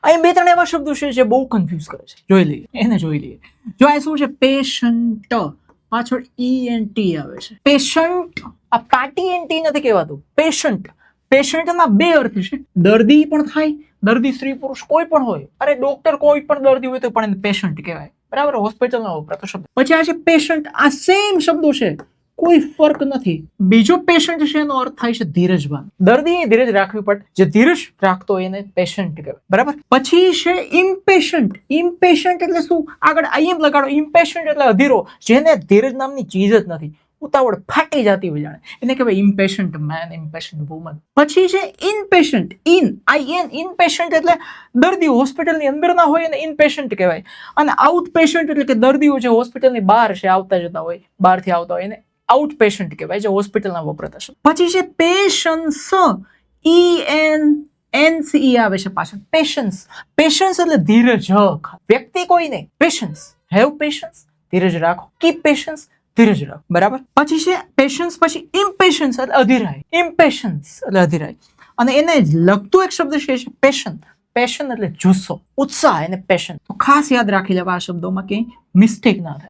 અહીં બે ત્રણ એવા શબ્દો છે જે બહુ કન્ફ્યુઝ કરે છે, જોઈ લઈએ, એને જોઈ લઈએ. જો આ શું છે, પેશન્ટ, પાછળ ENT આવે છે. પેશન્ટ, આ પાટી એનટી નથી કહેવાતું, પેશન્ટ. પેશન્ટના બે અર્થ છે, દર્દી પણ થાય, દર્દી સ્ત્રી પુરુષ કોઈ પણ હોય, અરે ડોક્ટર કોઈ પણ દર્દી હોય તો પણ એને પેશન્ટ કહેવાય, બરાબર, હોસ્પિટલમાં વપરાતો શબ્દ. પછી આ છે પેશન્ટ, આ સેમ શબ્દો છે, કોઈ ફરક નથી. બીજો પેશન્ટ છે એનો અર્થ થાય છે ધીરજવાન. દર્દીએ ધીરજ રાખવી પડે, જે ધીરજ રાખતો હોય એને પેશન્ટ કહેવાય, બરાબર. પછી છે ઇમ્પેશન્ટ. ઇમ્પેશન્ટ એટલે શું, આગળ IM લગાડો. ઇમ્પેશન્ટ એટલે અધીરો, જેને ધીરજ નામની ચીજ જ નથી, ઉતાવળ ફાટી જતી હોય જાણે, એને કહેવાય ઇમ્પેશન્ટ મેન, ઇમ્પેશન્ટ વુમન. પછી છે ઇનપેશન્ટ, ઇનપેશન્ટ એટલે દર્દીઓ હોસ્પિટલની અંદર ના હોય એને ઇનપેશન્ટ કહેવાય. અને આઉટ પેશન્ટ એટલે કે દર્દીઓ જે હોસ્પિટલની બહાર છે, આવતા જતા હોય, બહારથી આવતા હોય, એને આઉટ પેશન્ટ કહેવાય, જે હોસ્પિટલના વપરાતા છે. પછી છે પેશન્સ, ENNCE આવે છે પાછળ, પેશન્સ. પેશન્સ એટલે ધીરજ, વ્યક્તિ કોઈ નહીં, પેશન્સ. હેવ પેશન્સ, ધીરજ રાખો. કીપ પેશન્સ, ધીરજ રાખો, બરાબર. પછી છે પેશન્સ, પછી ઇમ્પેશન્સ એટલે અધીરાય. ઇમ્પેશન્સ એટલે અધીરાય. અને એને લગતું એક શબ્દ છે પેશન. પેશન એટલે જુસ્સો, ઉત્સાહ, એને પેશન. તો ખાસ યાદ રાખી લેવા આ શબ્દોમાં, કે મિસ્ટેક ના થાય.